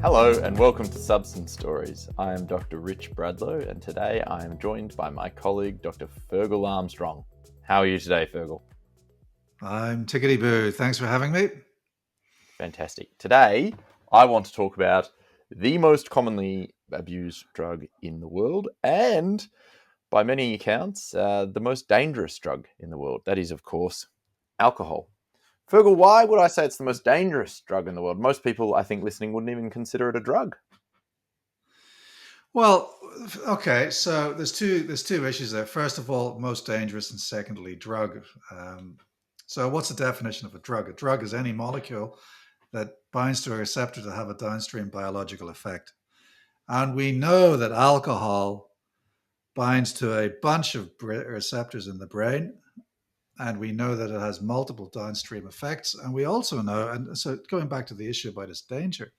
Hello and welcome to Substance Stories. I am Dr. Rich Bradlow and today I am joined by my colleague Dr. Fergal Armstrong. How are you today, Fergal? I'm tickety-boo. Thanks for having me. Fantastic. Today I want to talk about the most commonly abused drug in the world and, by many accounts, the most dangerous drug in the world. That is, of course, alcohol. Fergal, why would I say it's the most dangerous drug in the world? Most people, I think, listening wouldn't even consider it a drug. Well, okay, so there's two issues there. First of all, most dangerous, and secondly, drug. So what's the definition of a drug? A drug is any molecule that binds to a receptor to have a downstream biological effect. And we know that alcohol binds to a bunch of receptors in the brain, and we know that it has multiple downstream effects. And we also know, and so going back to the issue about its danger,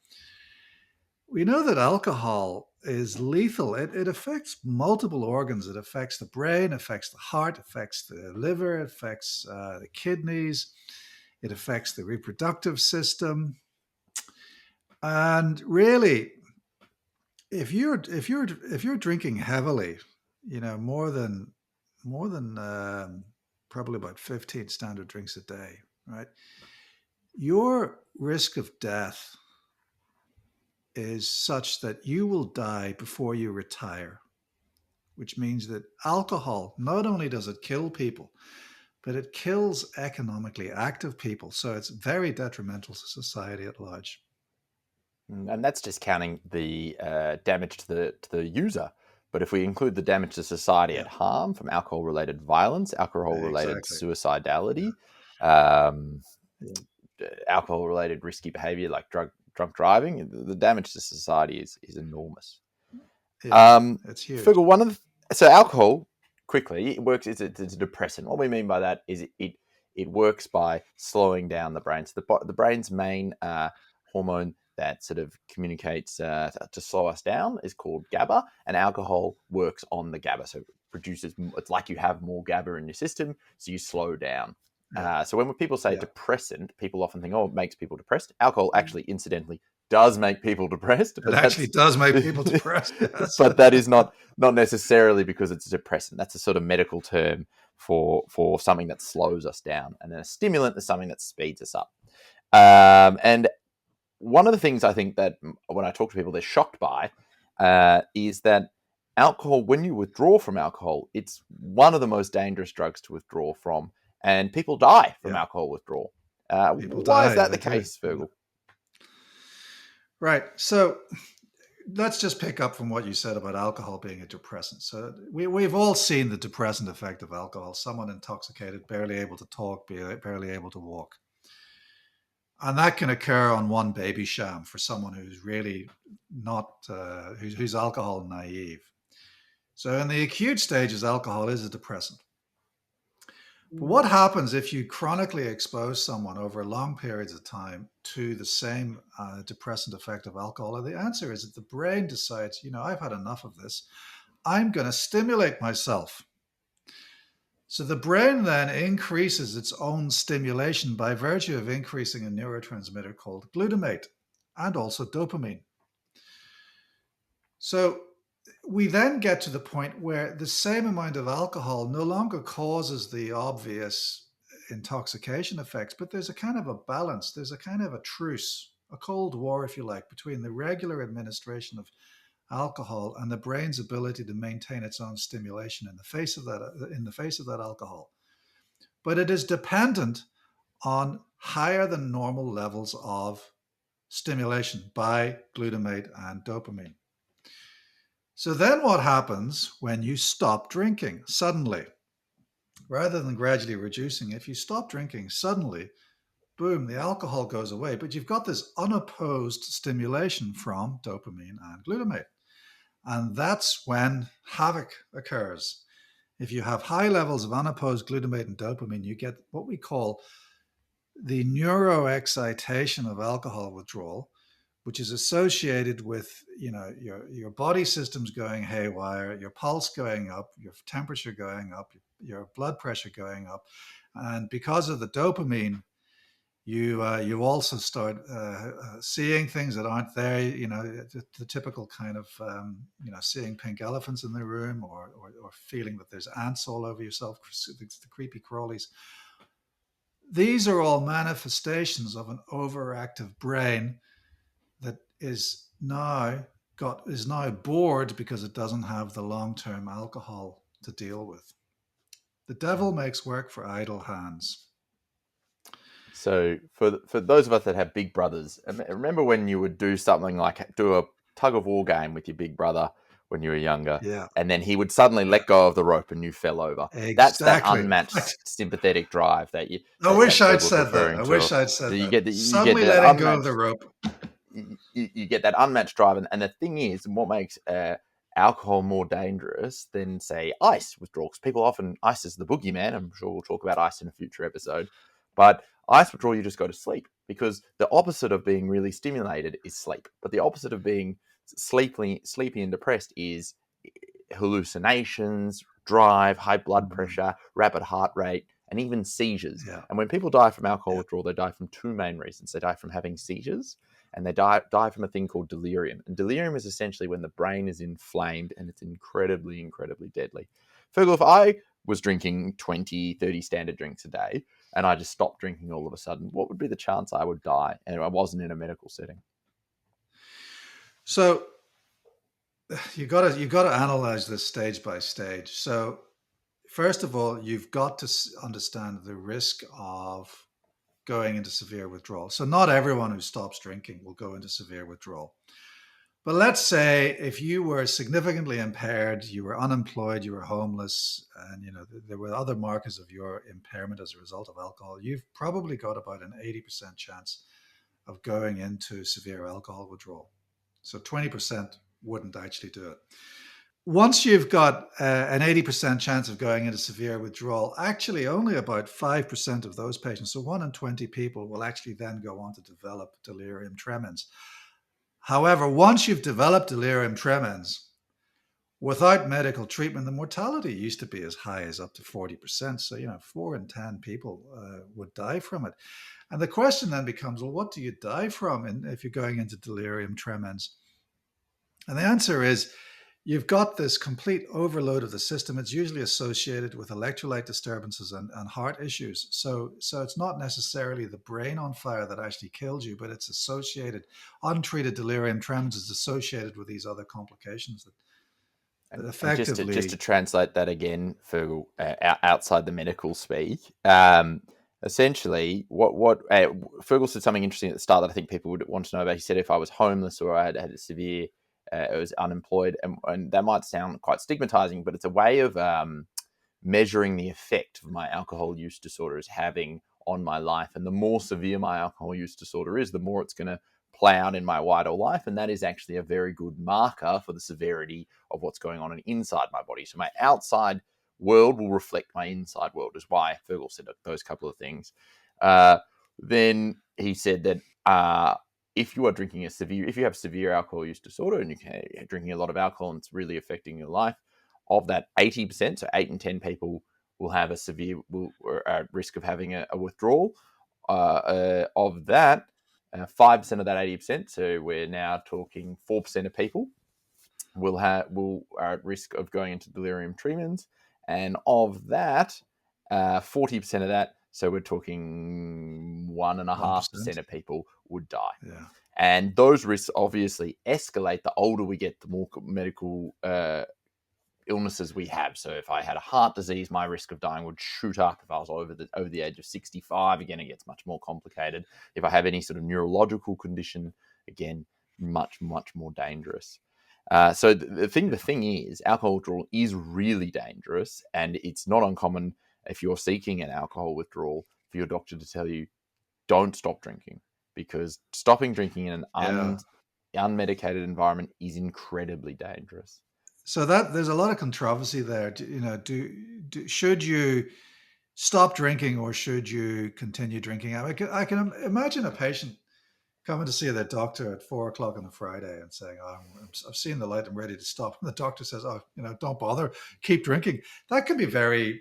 we know that alcohol is lethal. It affects multiple organs. It affects the brain, affects the heart, affects the liver, affects the kidneys. It affects the reproductive system. And really, if you're drinking heavily, more than probably about 15 standard drinks a day, right? Your risk of death is such that you will die before you retire, which means that alcohol, not only does it kill people, but it kills economically active people. So it's very detrimental to society at large. And that's just counting the damage to the user. But if we include the damage to society at harm from alcohol-related violence, alcohol-related suicidality, alcohol-related risky behavior like drunk driving, the damage to society is enormous. It's huge. Fergal, so alcohol, quickly, it works. It's a depressant. What we mean by that is it works by slowing down the brain. So the brain's main hormone that sort of communicates to slow us down is called GABA, and alcohol works on the GABA. So it's like you have more GABA in your system, so you slow down. So when people say depressant, people often think, it makes people depressed. Alcohol actually, incidentally, does make people depressed. But it actually does make people depressed. Yes. But that is not necessarily because it's a depressant. That's a sort of medical term for something that slows us down. And then a stimulant is something that speeds us up. And one of the things I think that when I talk to people, they're shocked by is that alcohol, when you withdraw from alcohol, it's one of the most dangerous drugs to withdraw from. And people die from alcohol withdrawal. Why is that the case, Fergal? Right. So let's just pick up from what you said about alcohol being a depressant. So we've all seen the depressant effect of alcohol. Someone intoxicated, barely able to talk, barely able to walk. And that can occur on one baby sham for someone who's really not, who's alcohol naive. So in the acute stages, alcohol is a depressant. But what happens if you chronically expose someone over long periods of time to the same depressant effect of alcohol? And the answer is that the brain decides, I've had enough of this. I'm going to stimulate myself. So the brain then increases its own stimulation by virtue of increasing a neurotransmitter called glutamate and also dopamine. So we then get to the point where the same amount of alcohol no longer causes the obvious intoxication effects, but there's a kind of a balance. There's a kind of a truce, a cold war, if you like, between the regular administration of alcohol and the brain's ability to maintain its own stimulation in the face of that alcohol. But it is dependent on higher than normal levels of stimulation by glutamate and dopamine. So then what happens when you stop drinking suddenly? Rather than gradually reducing, if you stop drinking suddenly, boom, the alcohol goes away, but you've got this unopposed stimulation from dopamine and glutamate. And that's when havoc occurs. If you have high levels of unopposed glutamate and dopamine, you get what we call the neuroexcitation of alcohol withdrawal, which is associated with your body systems going haywire, your pulse going up, your temperature going up, your blood pressure going up. And because of the dopamine, You also start seeing things that aren't there. The typical kind of seeing pink elephants in the room, or feeling that there's ants all over yourself, the creepy crawlies. These are all manifestations of an overactive brain that is now bored because it doesn't have the long-term alcohol to deal with. The devil makes work for idle hands. So for those of us that have big brothers, remember when you would do something like do a tug-of-war game with your big brother when you were younger, Yeah, and then he would suddenly yeah, let go of the rope and you fell over. That's that exactly. unmatched sympathetic drive that you I wish that I'd Fergal's said that. referring I to. wish I'd So said you that. get Suddenly that letting go of the unmatched rope. you get that unmatched drive, and the thing is, what makes alcohol more dangerous than say ice withdrawal? Because people often ice is the boogeyman. I'm sure we'll talk about ice in a future episode, but ice withdrawal, you just go to sleep, because the opposite of being really stimulated is sleep, but the opposite of being sleepy and depressed is hallucinations, drive, high blood Mhm. pressure, rapid heart rate, and even seizures. Yeah, And when people die from alcohol yeah, withdrawal, they die from two main reasons. They die from having seizures, and they die from a thing called delirium. And delirium is essentially when the brain is inflamed, and it's incredibly, incredibly deadly. Fergal, if I was drinking 20, 30 standard drinks a day, and I just stopped drinking all of a sudden, what would be the chance I would die and I wasn't in a medical setting? so you got to analyze this stage by stage. So first of all, you've got to understand the risk of going into severe withdrawal. So not everyone who stops drinking will go into severe withdrawal. But let's say if you were significantly impaired, you were unemployed, you were homeless, and there were other markers of your impairment as a result of alcohol, you've probably got about an 80% chance of going into severe alcohol withdrawal. So 20% wouldn't actually do it. Once you've got an 80% chance of going into severe withdrawal, actually only about 5% of those patients, so 1 in 20 people, will actually then go on to develop delirium tremens. However, once you've developed delirium tremens, without medical treatment, the mortality used to be as high as up to 40%. So, 4 in 10 people would die from it. And the question then becomes, well, what do you die from if you're going into delirium tremens? And the answer is, you've got this complete overload of the system. It's usually associated with electrolyte disturbances and heart issues. So it's not necessarily the brain on fire that actually killed you, but it's associated. Untreated delirium tremens is associated with these other complications that And just to effectively, translate that again for outside the medical speak, essentially, Fergal said something interesting at the start that I think people would want to know about. He said if I was homeless or I had a severe, I was unemployed, and that might sound quite stigmatizing, but it's a way of measuring the effect of my alcohol use disorder is having on my life. And the more severe my alcohol use disorder is, the more it's going to play out in my wider life. And that is actually a very good marker for the severity of what's going on inside my body. So my outside world will reflect my inside world, is why Fergal said those couple of things. Then he said that if you are drinking if you have severe alcohol use disorder and you're drinking a lot of alcohol and it's really affecting your life, of that 80%, so 8 in 10 people will have a severe or at risk of having a withdrawal. Of that, 5% of that 80%, so we're now talking 4% of people will are at risk of going into delirium tremens, and of that, 40% of that, so we're talking 1.5% 1%. of people would die. Yeah. And those risks obviously escalate the older we get, the more medical illnesses we have. So if I had a heart disease, my risk of dying would shoot up. If I was over the age of 65, again, it gets much more complicated. If I have any sort of neurological condition, again, much, much more dangerous. So the thing is, alcohol withdrawal is really dangerous, and it's not uncommon if you're seeking an alcohol withdrawal for your doctor to tell you, don't stop drinking, because stopping drinking in an Yeah. unmedicated environment is incredibly dangerous. So that there's a lot of controversy there. Should you stop drinking or should you continue drinking? I can imagine a patient coming to see their doctor at 4 o'clock on a Friday and saying, oh, I've seen the light, I'm ready to stop. And the doctor says, oh, don't bother, keep drinking. That can be very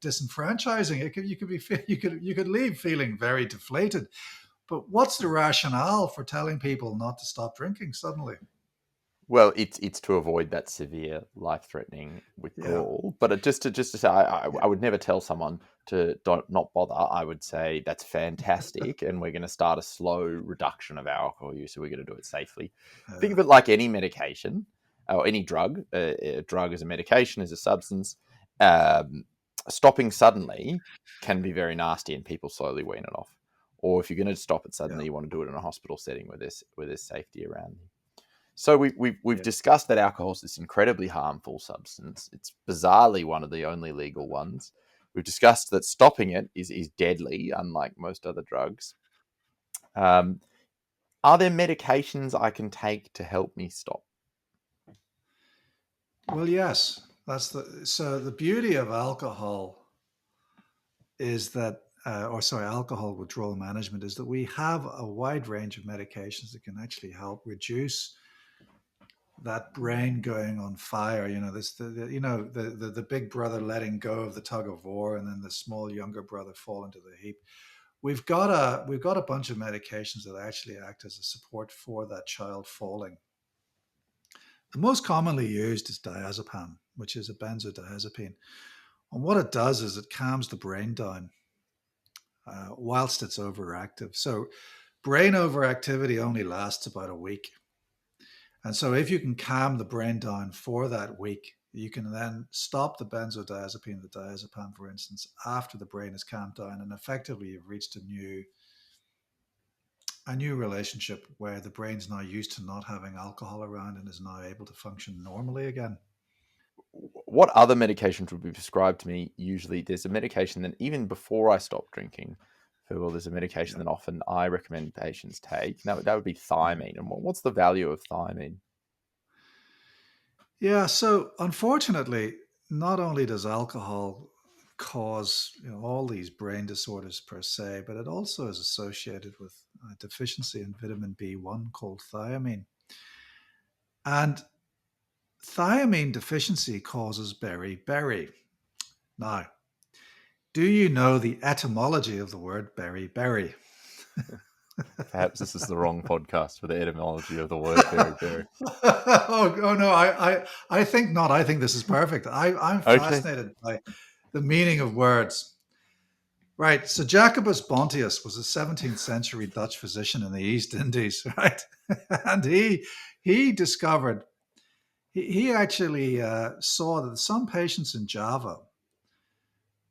disenfranchising. You could leave feeling very deflated. But what's the rationale for telling people not to stop drinking suddenly? Well, it's to avoid that severe, life-threatening Yeah, withdrawal. But just to say, yeah, I would never tell someone to not bother. I would say that's fantastic, and we're going to start a slow reduction of our alcohol use. So we're going to do it safely. Think of it like any medication or any drug. A drug is a medication, is a substance. Um, Stopping suddenly can be very nasty, and people slowly wean it off. Or if you're going to stop it yeah, suddenly, you want to do it in a hospital setting where there's safety around you. So we've yeah. discussed that alcohol is this incredibly harmful substance. It's bizarrely one of the only legal ones. We've discussed that stopping it is deadly, unlike most other drugs. Um, are there medications I can take to help me stop? Well, yes, so the beauty of alcohol is that, or sorry, alcohol withdrawal management is that we have a wide range of medications that can actually help reduce that brain going on fire. The big brother letting go of the tug of war, and then the small younger brother fall into the heap. We've got a bunch of medications that actually act as a support for that child falling. The most commonly used is diazepam, which is a benzodiazepine. And what it does is it calms the brain down whilst it's overactive. So brain overactivity only lasts about a week. And so if you can calm the brain down for that week, you can then stop the benzodiazepine, the diazepam, for instance, after the brain is calmed down, and effectively you've reached a new relationship where the brain's now used to not having alcohol around and is now able to function normally again. What other medications would be prescribed to me? Usually, there's a medication that even before I stop drinking, well, there's a medication Yeah. that often I recommend patients take. That would be Mm. thiamine. And what's the value of thiamine? Yeah. So unfortunately, not only does alcohol cause all these brain disorders per se, but it also is associated with a deficiency in vitamin B1 called thiamine. And thiamine deficiency causes beriberi. Now, do you know the etymology of the word beriberi? Perhaps this is the wrong podcast for the etymology of the word beriberi. Oh no, I think not. I think this is perfect. I'm Okay. fascinated by the meaning of words. Right. So Jacobus Bontius was a 17th century Dutch physician in the East Indies, right? And he discovered he actually saw that some patients in Java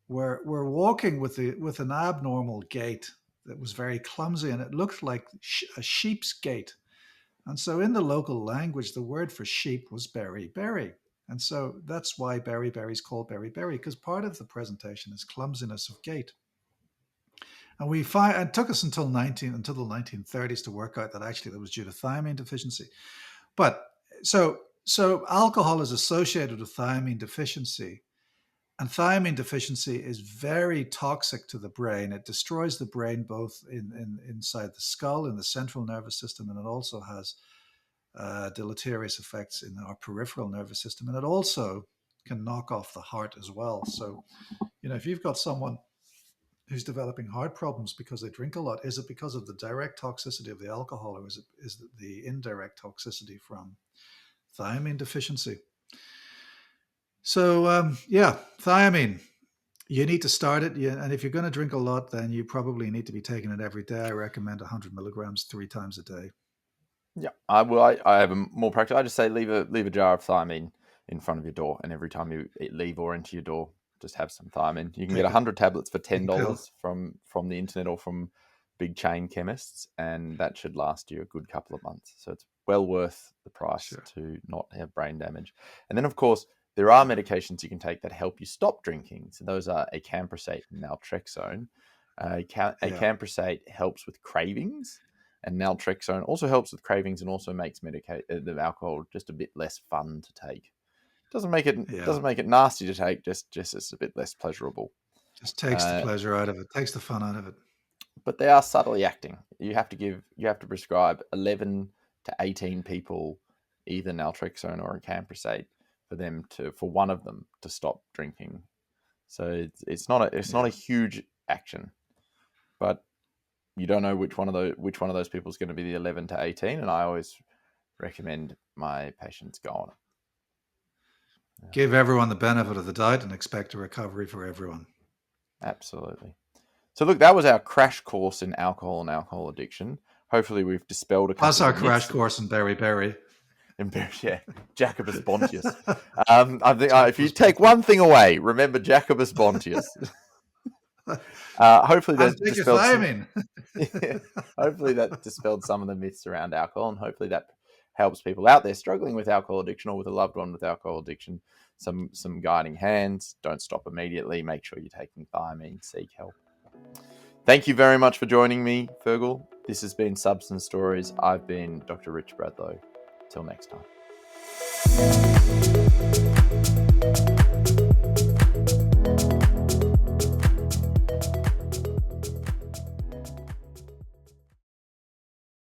were walking with an abnormal gait that was very clumsy, and it looked like a sheep's gait. And so in the local language, the word for sheep was berry berry. And so that's why berry is called berry berry, because part of the presentation is clumsiness of gait. And it took us until the 1930s to work out that actually that was due to thiamine deficiency. But so alcohol is associated with thiamine deficiency. And thiamine deficiency is very toxic to the brain. It destroys the brain both inside the skull, in the central nervous system, and it also has deleterious effects in our peripheral nervous system. And it also can knock off the heart as well. So, if you've got someone who's developing heart problems because they drink a lot, is it because of the direct toxicity of the alcohol, or is it the indirect toxicity from thiamine deficiency? So, yeah, thiamine. You need to start it. Yeah, and if you're going to drink a lot, then you probably need to be taking it every day. I recommend 100 milligrams 3 times a day. Yeah, I will. I have a more practical. I just say leave a jar of thiamine in front of your door, and every time you leave or enter your door, just have some thiamine. You can get Take a 100 tablets for ten take a pill. dollars from the internet or from big chain chemists, and that should last you a good couple of months. So it's well worth the price Sure. to not have brain damage. And then, of course, there are Yeah. medications you can take that help you stop drinking. So those are acamprosate and naltrexone. Yeah. Acamprosate helps with cravings, and naltrexone also helps with cravings and also makes the alcohol just a bit less fun to take. Doesn't make it Yeah. doesn't make it nasty to take, just it's a bit less pleasurable. Just takes the Uh, pleasure out of it, takes the fun out of it. but they are subtly acting. You have to prescribe 11 to 18 people either naltrexone or acamprosate for one of them to stop drinking. So it's not a huge action, but you don't know which one of those people is going to be the 11 to 18, and I always recommend my patients go on it. Give everyone the benefit of the doubt and expect a recovery for everyone. Absolutely. So look, that was our crash course in alcohol and alcohol addiction. Hopefully we've dispelled a couple That's of our the crash myths. course in Berry Berry. Yeah, Jacobus Bontius. I think if you take one thing away, remember Jacobus Bontius. Hopefully that dispelled some, hopefully that dispelled some of the myths around alcohol, and hopefully that helps people out there struggling with alcohol addiction or with a loved one with alcohol addiction some guiding hands. Don't stop immediately. Make sure you're taking thiamine. Seek help. Thank you very much for joining me, Fergal. This has been Substance Stories. I've been Dr. Rich Bradlow. Till next time.